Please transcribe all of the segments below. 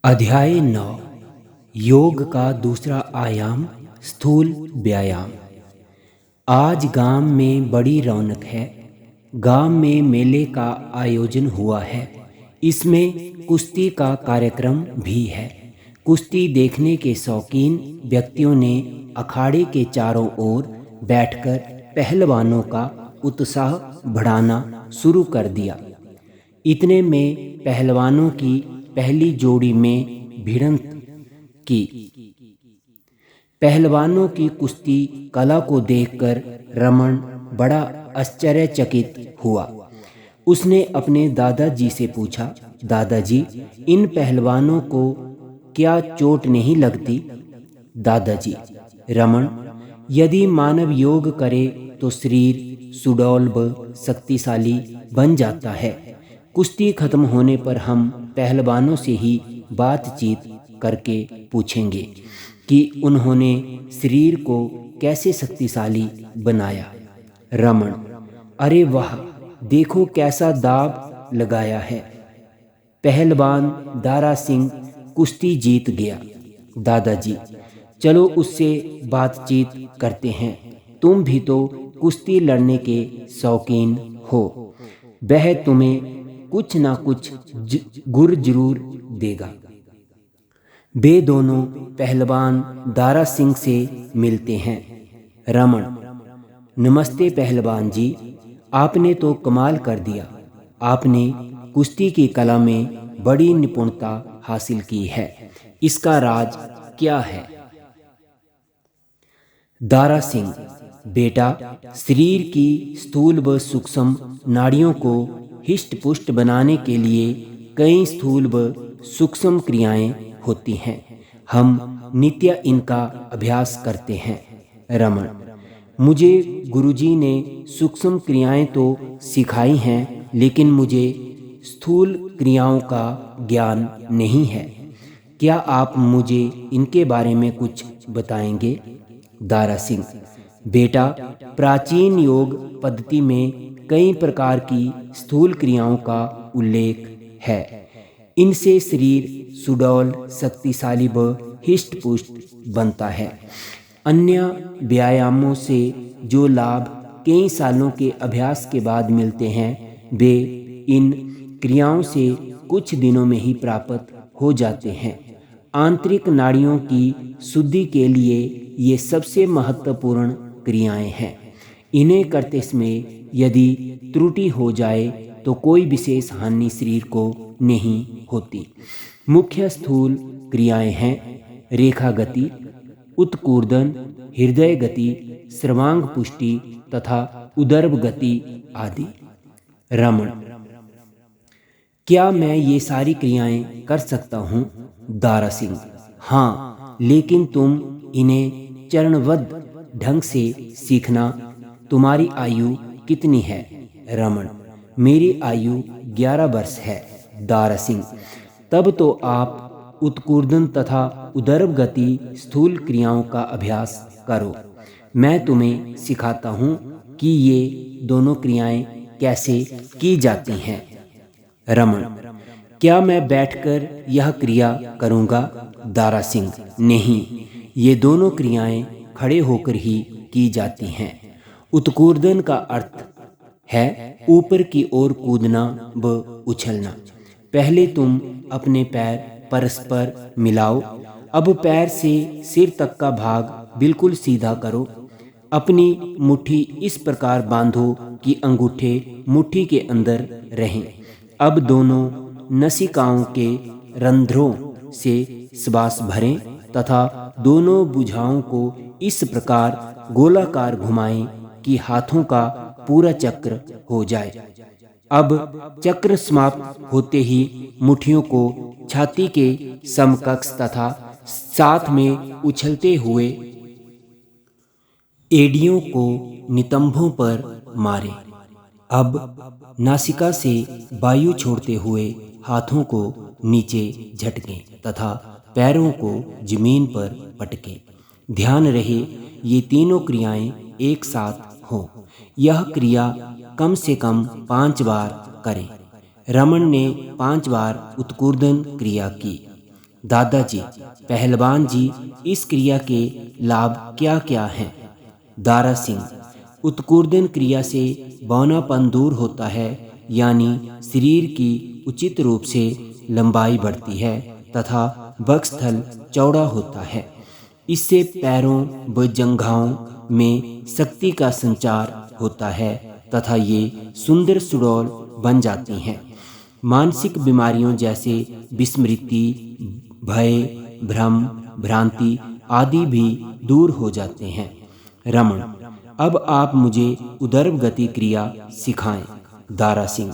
अध्याय 9। योग का दूसरा आयाम, स्थूल व्यायाम। आज गांव में बड़ी रौनक है। गांव में मेले का आयोजन हुआ है। इसमें कुश्ती का कार्यक्रम भी है। कुश्ती देखने के शौकीन व्यक्तियों ने अखाड़े के चारों ओर बैठकर पहलवानों का उत्साह बढ़ाना शुरू कर दिया। इतने में पहलवानों की पहली जोड़ी में भिड़ंत की। पहलवानों की कुश्ती कला को देखकर रमन बड़ा आश्चर्यचकित हुआ। उसने अपने दादाजी से पूछा, दादाजी, इन पहलवानों को क्या चोट नहीं लगती? दादाजी, रमन, यदि मानव योग करे तो शरीर सुडौल व शक्तिशाली बन जाता है। कुश्ती खत्म होने पर हम पहलवानों से ही बातचीत करके पूछेंगे कि उन्होंने शरीर को कैसे शक्तिशाली बनाया। रमन, अरे वाह, देखो कैसा दाव लगाया है। पहलवान दारा सिंह कुश्ती जीत गया। दादाजी, चलो उससे बातचीत करते हैं। तुम भी तो कुश्ती लड़ने के शौकीन हो। वह तुम्हें कुछ ना कुछ गुर जरूर देगा। वे दोनों पहलवान दारा सिंह से मिलते हैं। रमन, नमस्ते पहलवान जी, आपने तो कमाल कर दिया। आपने कुश्ती की कला में बड़ी निपुणता हासिल की है। इसका राज क्या है? दारा सिंह, बेटा, शरीर की स्थूल व सूक्ष्म नाड़ियों को हिष्ट पुष्ट बनाने के लिए कई स्थूल व सूक्ष्म क्रियाएं होती हैं। हम नित्य इनका अभ्यास करते हैं। रमन, मुझे गुरुजी ने सूक्ष्म क्रियाएं तो सिखाई हैं, लेकिन मुझे स्थूल क्रियाओं का ज्ञान नहीं है। क्या आप मुझे इनके बारे में कुछ बताएंगे? दारा सिंह, बेटा, प्राचीन योग पद्धति में कई प्रकार की स्थूल क्रियाओं का उल्लेख है। इनसे शरीर सुडौल, शक्तिशाली व हिष्ट पुष्ट बनता है। अन्य व्यायामों से जो लाभ कई सालों के अभ्यास के बाद मिलते हैं, वे इन क्रियाओं से कुछ दिनों में ही प्राप्त हो जाते हैं। आंतरिक नाड़ियों की शुद्धि के लिए ये सबसे महत्वपूर्ण क्रियाएं हैं। इन्हें करते समय यदि त्रुटि हो जाए तो कोई विशेष हानि शरीर को नहीं होती। मुख्य स्थूल क्रियाएं हैं रेखा गति, उत्कूर्दन, हृदय गति, सर्वांग पुष्टि तथा उदर्भ गति आदि। रमन, क्या मैं ये सारी क्रियाएं कर सकता हूँ? दारा सिंह, हाँ, लेकिन तुम इन्हें चरणबद्ध ढंग से सीखना। तुम्हारी आयु कितनी है? रमन, मेरी आयु 11 वर्ष है। दारा सिंह, तब तो आप उत्कूर्दन तथा उदर्भ गति स्थूल क्रियाओं का अभ्यास करो। मैं तुम्हें सिखाता हूँ कि ये दोनों क्रियाएं कैसे की जाती हैं। रमन, क्या मैं बैठकर यह क्रिया करूँगा? दारा सिंह, नहीं, ये दोनों क्रियाएं खड़े होकर ही की जाती हैं। उत्कूर्दन का अर्थ है ऊपर की ओर कूदना व उछलना। पहले तुम अपने पैर परस्पर मिलाओ। अब पैर से सिर तक का भाग बिल्कुल सीधा करो। अपनी मुट्ठी इस प्रकार बांधो कि अंगूठे मुट्ठी के अंदर रहें। अब दोनों नसिकाओं के रंध्रों से श्वास भरें तथा दोनों भुजाओं को इस प्रकार गोलाकार घुमाएं कि हाथों का पूरा चक्र हो जाए। अब चक्र समाप्त होते ही मुट्ठियों को छाती के समकक्ष तथा साथ में उछलते हुए एड़ियों को नितंबों पर मारें। अब नासिका से वायु छोड़ते हुए हाथों को नीचे झटकें तथा पैरों को जमीन पर पटकें। ध्यान रहे ये तीनों क्रियाएं एक साथ हों। यह क्रिया कम से कम 5 बार करें। रमन ने 5 बार उत्कूर्दन क्रिया की। दादाजी, पहलवान जी, इस क्रिया के लाभ क्या क्या हैं? दारा सिंह, उत्कूर्दन क्रिया से बौनापन दूर होता है, यानी शरीर की उचित रूप से लंबाई बढ़ती है तथा वक्षस्थल चौड़ा होता है। इससे पैरों व जंघाओं में शक्ति का संचार होता है तथा ये सुंदर सुडौल बन जाती हैं। मानसिक बीमारियों जैसे विस्मृति, भय, भ्रम, भ्रांति आदि भी दूर हो जाते हैं। रमण, अब आप मुझे उदर्भ गति क्रिया सिखाएं। दारा सिंह,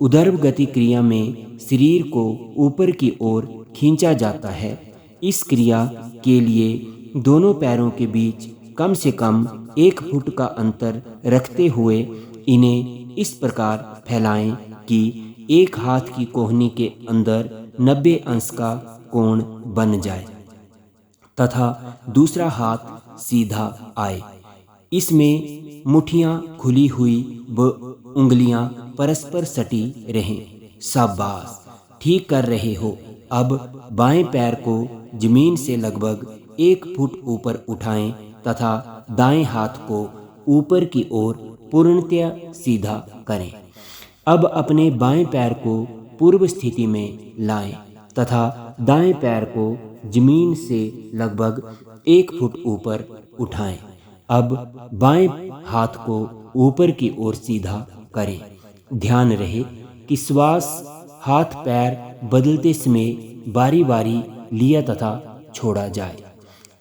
उदर्भ गति क्रिया में शरीर को ऊपर की ओर खींचा जाता है। इस क्रिया के लिए दोनों पैरों के बीच कम से कम 1 फुट का अंतर रखते हुए इन्हें इस प्रकार फैलाएं कि एक हाथ की कोहनी के अंदर 90 अंश का कोण बन जाए तथा दूसरा हाथ सीधा आए। इसमें मुट्ठियां खुली हुई व उंगलियां परस्पर सटी रहें। शाबाश, ठीक कर रहे हो। अब बाएं पैर को जमीन से लगभग 1 फुट ऊपर उठाएं तथा दाएं हाथ को ऊपर की ओर पूर्णतया सीधा करें। अब अपने बाएं पैर को पूर्व स्थिति में लाएं तथा दाएं पैर को जमीन से लगभग 1 फुट ऊपर उठाएं। अब बाएं हाथ को ऊपर की ओर सीधा करें। ध्यान रहे कि श्वास हाथ पैर बदलते समय बारी बारी लिया तथा छोड़ा जाए।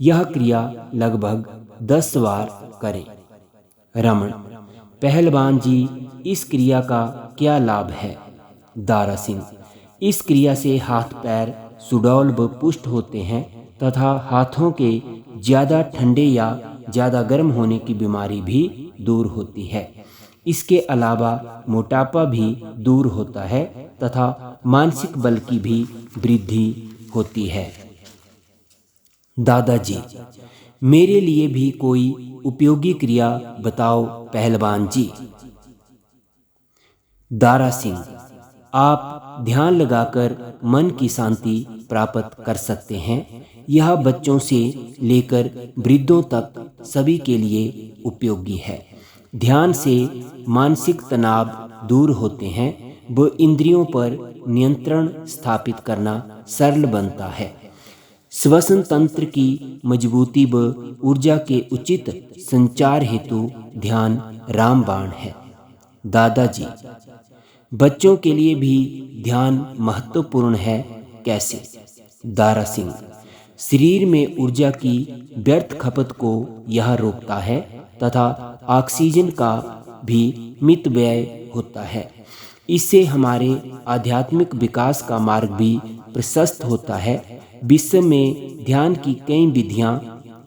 यह क्रिया लगभग 10 बार करें। रमण, पहलवान जी, इस क्रिया का क्या लाभ है? दारा सिंह, इस क्रिया से हाथ पैर सुडौल व पुष्ट होते हैं तथा हाथों के ज़्यादा ठंडे या ज़्यादा गर्म होने की बीमारी भी दूर होती है। इसके अलावा मोटापा भी दूर होता है तथा मानसिक बल की भी वृद्धि होती है। दादाजी, मेरे लिए भी कोई उपयोगी क्रिया बताओ पहलवान जी। दारा सिंह, आप ध्यान लगाकर मन की शांति प्राप्त कर सकते हैं। यह बच्चों से लेकर वृद्धों तक सभी के लिए उपयोगी है। ध्यान से मानसिक तनाव दूर होते हैं व इंद्रियों पर नियंत्रण स्थापित करना सरल बनता है। श्वसन तंत्र की मजबूती व ऊर्जा के उचित संचार हेतु ध्यान रामबाण है। दादाजी, बच्चों के लिए भी ध्यान महत्वपूर्ण है, कैसे? दारा सिंह, शरीर में ऊर्जा की व्यर्थ खपत को यह रोकता है तथा ऑक्सीजन का भी मित व्यय होता है। इससे हमारे आध्यात्मिक विकास का मार्ग भी प्रशस्त होता है। विश्व में ध्यान की कई विधियां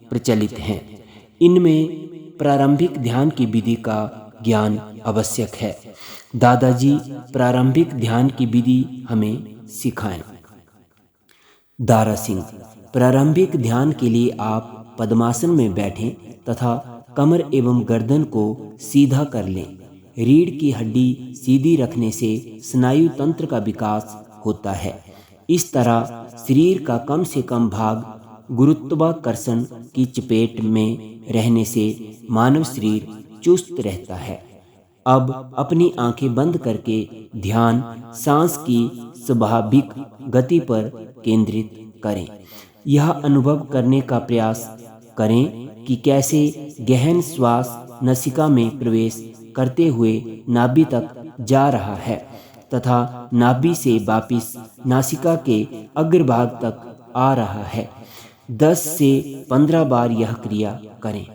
प्रचलित हैं। इनमें प्रारंभिक ध्यान की विधि का ज्ञान आवश्यक है। दादाजी, प्रारंभिक ध्यान की विधि हमें सिखाएं। दारा सिंह, प्रारंभिक ध्यान के लिए आप पद्मासन में बैठें तथा कमर एवं गर्दन को सीधा कर लें। रीढ़ की हड्डी सीधी रखने से स्नायु तंत्र का विकास होता है। इस तरह शरीर का कम से कम भाग गुरुत्वाकर्षण की चपेट में रहने से मानव शरीर चुस्त रहता है। अब अपनी आंखें बंद करके ध्यान सांस की स्वाभाविक गति पर केंद्रित करें। यह अनुभव करने का प्रयास करें कि कैसे गहन श्वास नासिका में प्रवेश करते हुए नाभि तक जा रहा है तथा नाभि से वापिस नासिका के अग्रभाग तक आ रहा है। 10 से 15 बार यह क्रिया करें।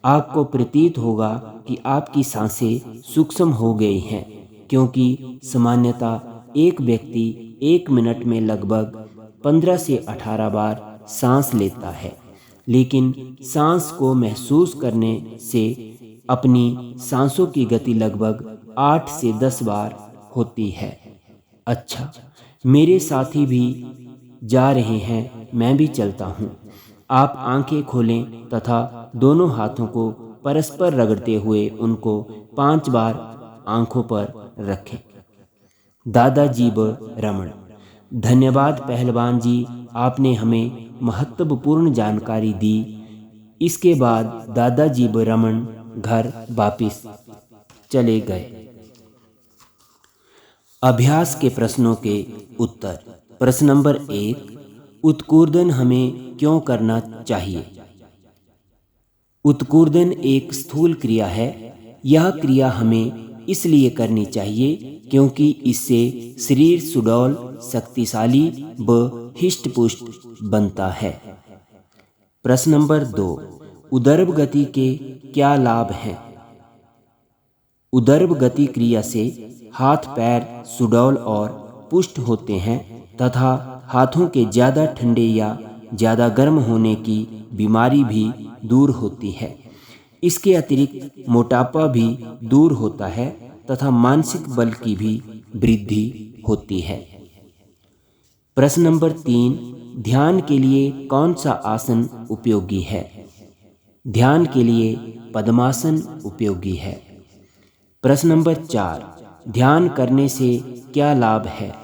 आपको प्रतीत होगा कि आपकी सांसें सूक्ष्म हो गई हैं, क्योंकि सामान्यतः एक व्यक्ति 1 मिनट में लगभग 15 से 18 बार सांस लेता है, लेकिन सांस को महसूस करने से अपनी सांसों की गति लगभग 8 से 10 बार होती है। अच्छा, मेरे साथी भी जा रहे हैं, मैं भी चलता हूँ। आप आंखें खोलें तथा दोनों हाथों को परस्पर रगड़ते हुए उनको 5 बार आंखों पर रखें। दादाजी व रमण, धन्यवाद पहलवान जी, आपने हमें महत्वपूर्ण जानकारी दी। इसके बाद दादाजी रमन घर वापिस चले गए। अभ्यास के प्रश्नों के उत्तर। प्रश्न नंबर 1, उत्कुर्दन हमें क्यों करना चाहिए? उत्कुर्दन एक स्थूल क्रिया है। यह क्रिया हमें इसलिए करनी चाहिए क्योंकि इससे शरीर सुडौल, शक्तिशाली व हिष्ट-पुष्ट बनता है। प्रश्न नंबर 2, उदर्भ गति के क्या लाभ हैं? उदर्भ गति क्रिया से हाथ पैर सुडौल और पुष्ट होते हैं तथा हाथों के ज़्यादा ठंडे या ज़्यादा गर्म होने की बीमारी भी दूर होती है। इसके अतिरिक्त मोटापा भी दूर होता है तथा मानसिक बल की भी वृद्धि होती है। प्रश्न नंबर 3, ध्यान के लिए कौन सा आसन उपयोगी है? ध्यान के लिए पद्मासन उपयोगी है। प्रश्न नंबर 4, ध्यान करने से क्या लाभ है?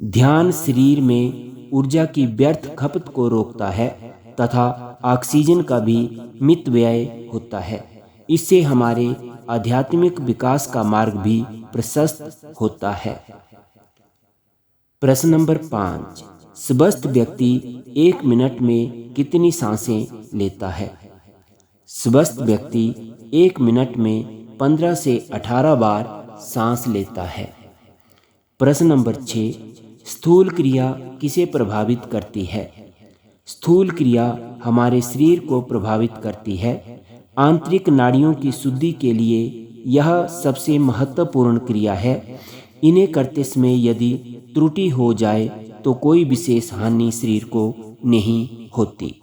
ध्यान शरीर में ऊर्जा की व्यर्थ खपत को रोकता है तथा ऑक्सीजन का भी मित व्यय होता है। इससे हमारे आध्यात्मिक विकास का मार्ग भी प्रशस्त होता है। प्रश्न नंबर 5, स्वस्थ व्यक्ति 1 मिनट में कितनी सांसें लेता है? स्वस्थ व्यक्ति 1 मिनट में 15 से 18 बार सांस लेता है। प्रश्न नंबर 6, स्थूल क्रिया किसे प्रभावित करती है? स्थूल क्रिया हमारे शरीर को प्रभावित करती है। आंतरिक नाड़ियों की शुद्धि के लिए यह सबसे महत्वपूर्ण क्रिया है। इन्हें करते समय यदि त्रुटि हो जाए तो कोई विशेष हानि शरीर को नहीं होती।